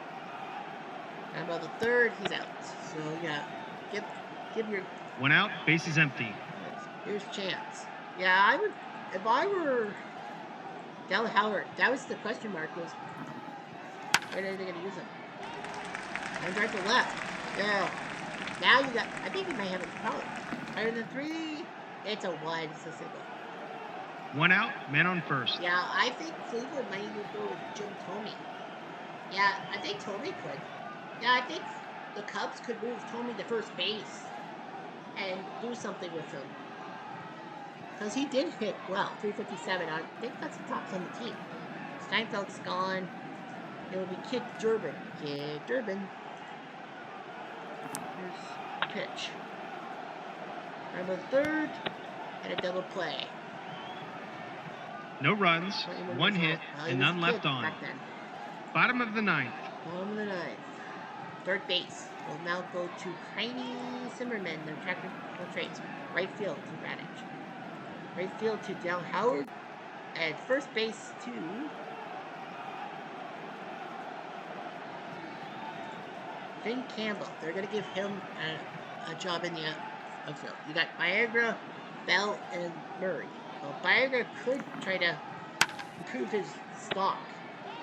And about the 3rd, he's out. So yeah, give your 1 out, base is empty. here's Chance. Yeah, I would if I were Del Howard. That was the question mark. Was where are they going to use him? And right to left. Yeah. Now you got. I think you might have a problem. Higher than 3. It's a 1. It's a single. 1 out, man on first. Yeah, I think Cleveland might even go with Jim Thome. Yeah, I think Thome could. Yeah, I think the Cubs could move Thome to first base and do something with him. Because he did hit well, 357. I think that's the tops on the team. Steinfeld's gone. It will be Kid Durbin. Kid Durbin. Here's the pitch. Number 3rd, and a double play. No runs, 1 hit, and none left on. Bottom of the 9th. Bottom of the 9th. 3rd base will now go to Trny Zimmerman, the tractor trades. Right field to Radich. Right field to Del Howard. And first base to Finn Campbell. They're going to give him a job in the outfield. You got Viagra, Bell, and Murray. Well, Byger could try to improve his stock,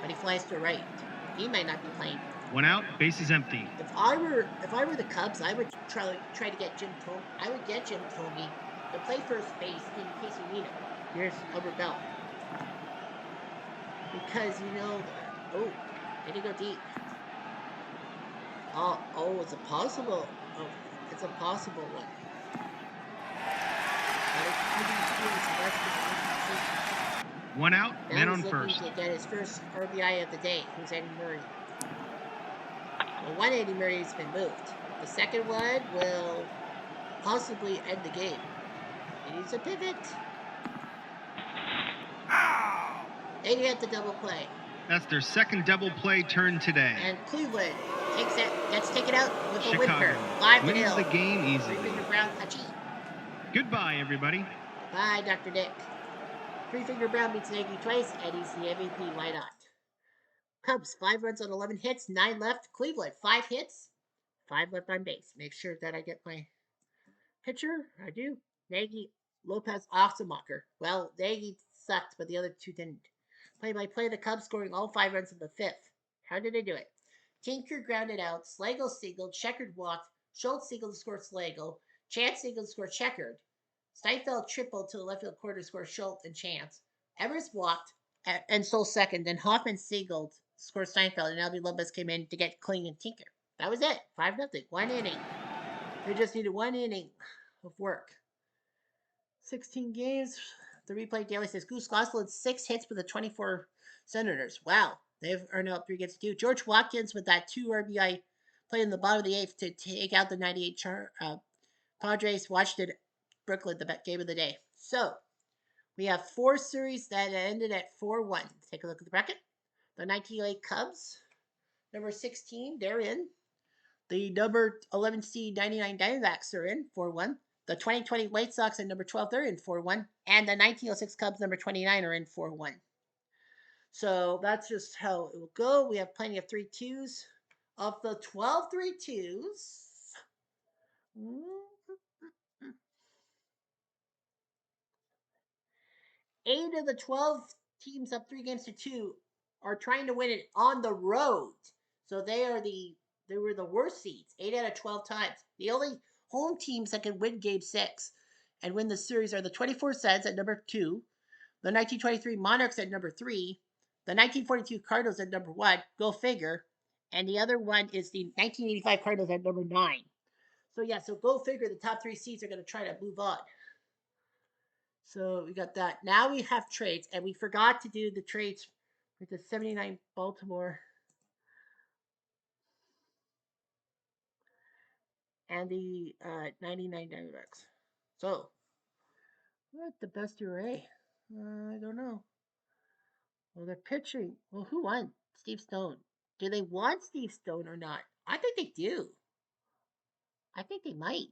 but he flies to right. He might not be playing. 1 out, bases empty. If I were the Cubs, I would try to get Jim Thome. I would get Jim Thome to play first base in case we need him. Here's Albert Bell. Because oh, did he go deep? Oh, it's a possible. Oh, it's a possible one. One out, man on looking first. to get his first RBI of the day. Who's Eddie Murray? Well, one Eddie Murray's been moved. The second one will possibly end the game. He needs a pivot. They get the double play. That's their second double play turn today. And Cleveland gets taken out with a Chicago whimper. wins the game easily. Three-finger Brown touchy. Goodbye, everybody. Bye, Dr. Dick. Three-finger Brown beats Nagy twice, and he's the MVP. Why not? Cubs, 5 runs on 11 hits, 9 left. Cleveland, 5 hits, 5 left on base. Make sure that I get my pitcher. I do. Nagy, Lopez, Oxemacher. Well, Nagy sucked, but the other two didn't. Play-by-play, the Cubs scoring all 5 runs in the 5th. How did they do it? Tinker grounded out, Slagle singled, Checkered walked, Schultz singled to score Slagle, Chance singled to score Checkered, Steinfeld tripled to the left field corner to score Schultz and Chance. Evers walked and stole second, then Hoffman singled to score Steinfeld, and Albie Lopez came in to get Kling and Tinker. That was it. 5-0. 1 inning. They just needed 1 inning of work. 16 games. The replay daily says Goose Goslin 6 hits with the 24 Senators. Wow. They've earned out 3 games to do. George Watkins with that 2 RBI play in the bottom of the 8th to take out the 98 Padres. Watched it Brooklyn, the game of the day. So, we have 4 series that ended at 4-1. Take a look at the bracket. The 1908 Cubs, number 16, they're in. The number 11 seed 99 Diamondbacks are in 4-1. The 2020 White Sox at number 12, they're in 4-1. And the 1906 Cubs, number 29, are in 4-1. So that's just how it will go. We have plenty of 3-2s. Of the 12 3-2s, 8 of the 12 teams up 3-2 are trying to win it on the road. So they were the worst seeds 8 out of 12 times. The only home teams that can win Game 6 and win the series are the 24 Sens at number 2, the 1923 Monarchs at number 3, the 1942 Cardinals at number 1, go figure, and the other one is the 1985 Cardinals at number 9. So go figure, the top 3 seeds are going to try to move on. So we got that. Now we have trades, and we forgot to do the trades with the 79 Baltimore and the 99 Diamondbacks. So, what the best array? I don't know. Well, they're pitching. Well, who won? Steve Stone. Do they want Steve Stone or not? I think they do. I think they might.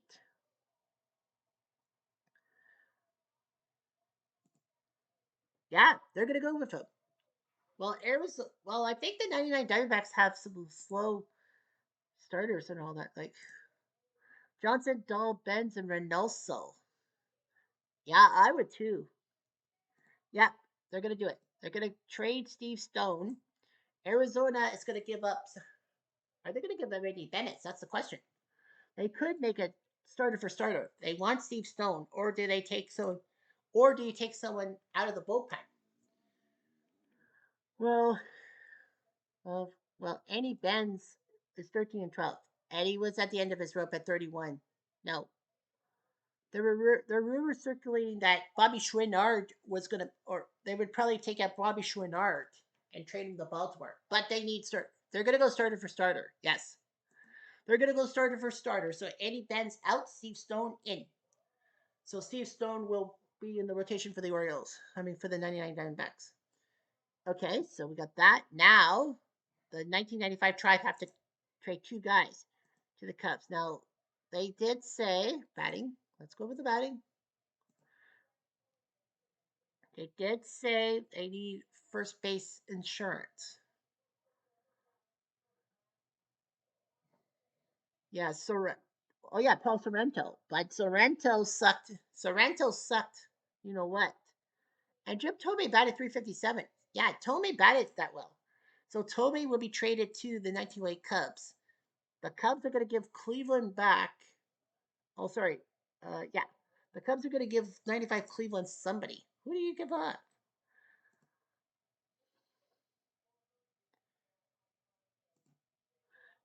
Yeah, they're gonna go with him. Well, I think the 99 Diamondbacks have some slow starters and all that, like Johnson, Dahl, Benz, and Reynoso. Yeah, I would too. Yep, they're gonna do it. They're gonna trade Steve Stone. Arizona is gonna give up. Are they gonna give up Randy Bennett? That's the question. They could make a starter for starter. They want Steve Stone, or do they take someone, or do you take someone out of the bullpen? Well, Andy Benz is 13 and 12. Eddie was at the end of his rope at 31. No, there were rumors circulating that Bobby Schwinard was gonna, or they would probably take out Bobby Schwinard and trade him to Baltimore. But they need start. They're gonna go starter for starter. Yes, they're gonna go starter for starter. So Eddie Benz out, Steve Stone in. So Steve Stone will be in the rotation for the Orioles. I mean for the 99 Diamondbacks. Okay, so we got that. Now the 1995 Tribe have to trade 2 guys to the Cubs. Now they did say batting. Let's go with the batting. They did say they need first base insurance. Yeah, Paul Sorrento. But Sorrento sucked. You know what? And Jim Tomei batted 357. Yeah, Tomei batted that well. So Tomei will be traded to the 1908 Cubs. The Cubs are going to give Cleveland back. Oh, sorry. Yeah. The Cubs are going to give 95 Cleveland somebody. Who do you give up?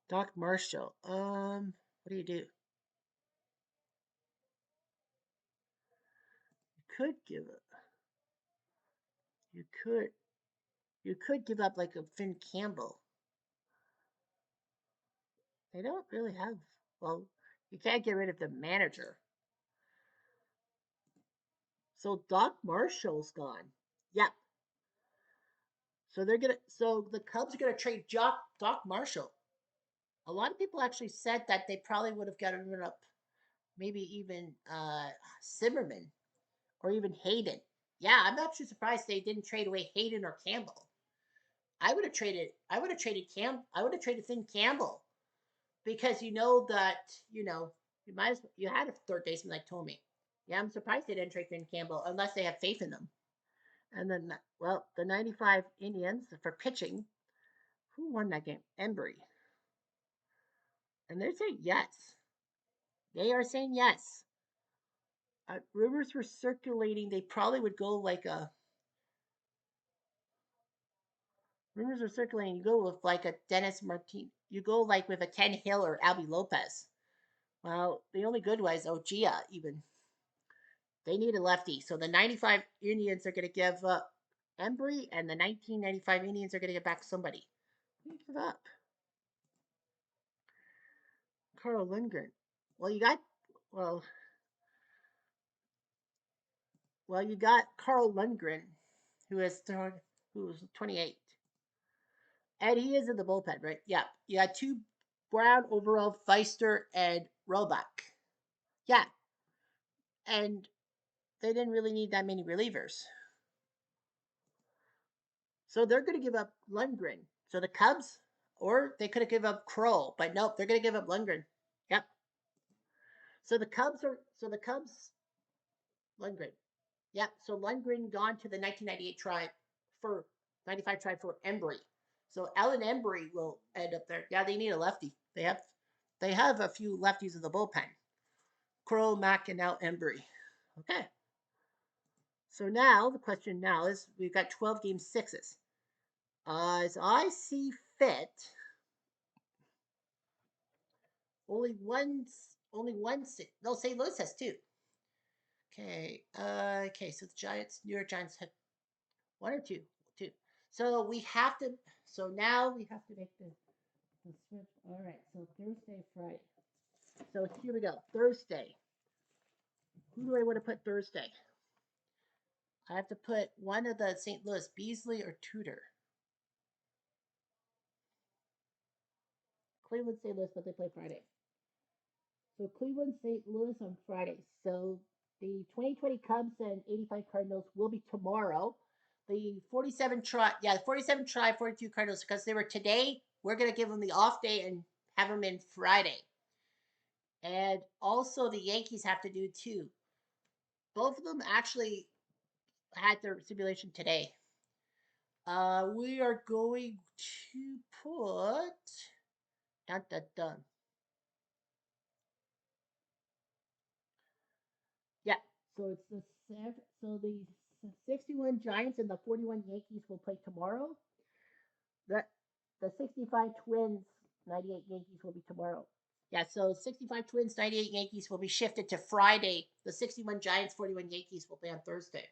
Doc Marshall. What do you do? You could give it. You could. You could give up like a Finn Campbell. They don't really have. Well, you can't get rid of the manager. So Doc Marshall's gone. Yep. So they're gonna. So the Cubs are gonna trade Doc Marshall. A lot of people actually said that they probably would have gotten rid of maybe even Zimmerman or even Hayden. Yeah, I'm actually surprised they didn't trade away Hayden or Campbell. I would have traded. I would have traded Cam. I would have traded Finn Campbell because you know that you might as well, you had a third baseman like Tommy. Yeah, I'm surprised they didn't trade Finn Campbell unless they have faith in them. And then, well, the '95 Indians for pitching. Who won that game? Embry. And they're saying yes. They are saying yes. Rumors were circulating. They probably would go like a. Rumors were circulating. You go with like a Dennis Martin. You go like with a Ken Hill or Albie Lopez. Well, the only good was Ojia. Even they need a lefty. So the '95 Indians are going to give up Embry, and the 1995 Indians are going to get back somebody. Who do you give up? Carl Lindgren. Well, you got well. Well, you got Carl Lundgren, who has thrown, who was 28, and he is in the bullpen, right? Yeah, you got two Brown overall, Feister and Roebuck. Yeah, and they didn't really need that many relievers, so they're going to give up Lundgren. So the Cubs, or they could have given up Kroll, but nope, they're going to give up Lundgren. Yep. So the Cubs Lundgren. Yep. So Lundgren gone to the 1998 tribe for 95 tribe for Embry. So Ellen Embry will end up there. Yeah, they need a lefty. They have a few lefties in the bullpen. Crow, Mack, and now Embry. Okay. So now the question now is we've got 12 game sixes. As I see fit, only one. No, St. Louis has two. Okay. Okay. So the Giants, New York Giants have one or two, two. So we have to. So now we have to make the switch. All right. So Thursday, Friday. So here we go. Thursday. Who do I want to put Thursday? I have to put one of the St. Louis, Beasley or Tudor. Cleveland, St. Louis, but they play Friday. So Cleveland, St. Louis on Friday. So the 2020 Cubs and 85 Cardinals will be tomorrow. The 47 try, yeah, the 47 try, 42 Cardinals because they were today. We're gonna give them the off day and have them in Friday. And also the Yankees have to do too. Both of them actually had their simulation today. We are going to put dun dun dun. Yeah. So it's the 61 Giants and the 41 Yankees will play tomorrow. The the 65 Twins, 98 Yankees will be tomorrow. Yeah, so 65 Twins, 98 Yankees will be shifted to Friday. The 61 Giants, 41 Yankees will play on Thursday.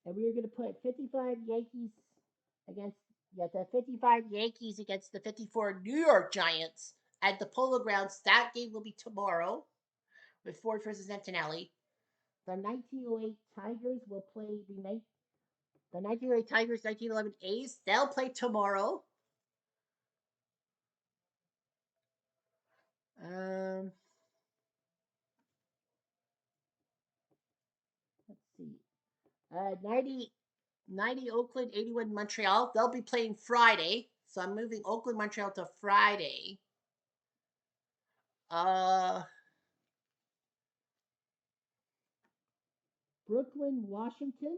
And we are going to put 55 Yankees against the 55 Yankees against the 54 New York Giants at the Polo Grounds. That game will be tomorrow with Ford versus Antonelli. The 1908 Tigers will play the 1908 Tigers, 1911 A's. They'll play tomorrow. Um, let's see. 90 Oakland, 81 Montreal. They'll be playing Friday. So I'm moving Oakland, Montreal to Friday. Uh, Brooklyn, Washington.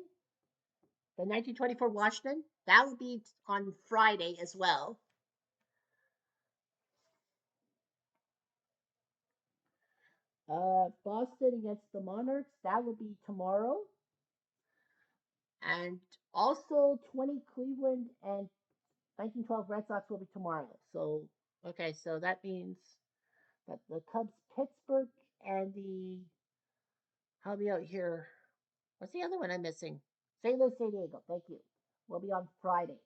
The 1924 Washington. That will be on Friday as well. Boston against the Monarchs. That will be tomorrow. And also 20 Cleveland and 1912 Red Sox will be tomorrow. So, okay, so that means that the Cubs, Pittsburgh, and the, help me out here. What's the other one I'm missing? St. Louis, San Diego. Thank you. Will be on Friday.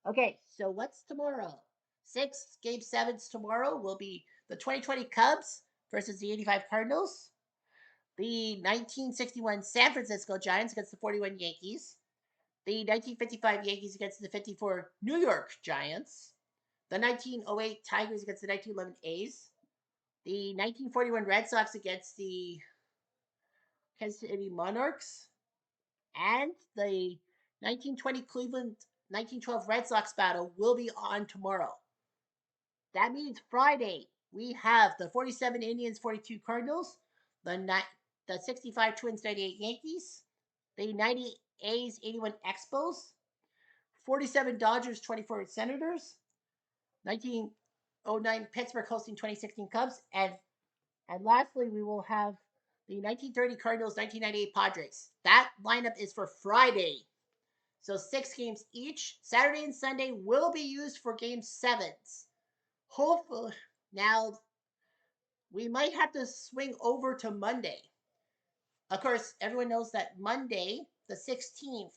Okay, so what's tomorrow? Six game sevens tomorrow will be the 2020 Cubs versus the 85 Cardinals, the 1961 San Francisco Giants against the 41 Yankees, the 1955 Yankees against the 54 New York Giants, the 1908 Tigers against the 1911 A's, the 1941 Red Sox against the Kansas City Monarchs, and the 1920 Cleveland 1912 Red Sox battle will be on tomorrow. That means Friday we have the 47 Indians, 42 Cardinals, the 65 Twins, 98 Yankees, the 90 A's, 81 Expos, 47 Dodgers, 24 Senators, 1909 Pittsburgh hosting 2016 Cubs, and lastly we will have the 1930 Cardinals, 1998 Padres. That lineup is for Friday. So 6 games each. Saturday and Sunday will be used for game sevens. Hopefully, now we might have to swing over to Monday. Of course, everyone knows that Monday, the 16th,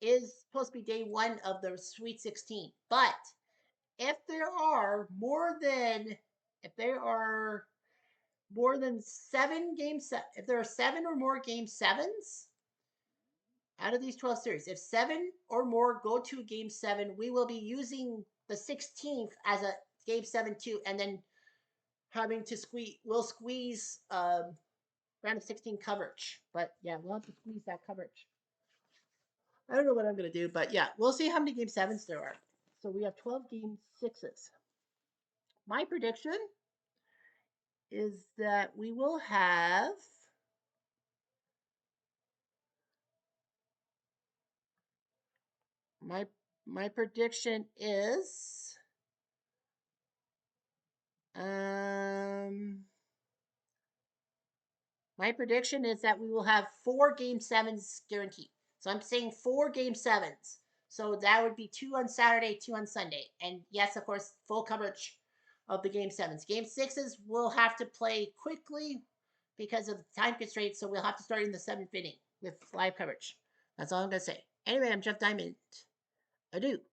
is supposed to be day one of the Sweet 16. But if there are more than if there are more than 7 games, if there are 7 or more game 7s out of these 12 series, if 7 or more go to game 7, we will be using the 16th as a game 7 too, and then having to squeeze round of 16 coverage. But yeah, we'll have to squeeze that coverage. I don't know what I'm going to do, but yeah, we'll see how many game 7s there are. So we have 12 game 6s. My prediction is that we will have my my prediction is um my prediction is that we will have 4 game 7s guaranteed. So I'm saying 4 game 7s. So that would be 2 on Saturday, 2 on Sunday. And yes, of course, full coverage of the game 7s. Game 6s will have to play quickly because of the time constraints. So we'll have to start in the 7th inning with live coverage. That's all I'm going to say. Anyway, I'm Jeff Diamond. Adieu.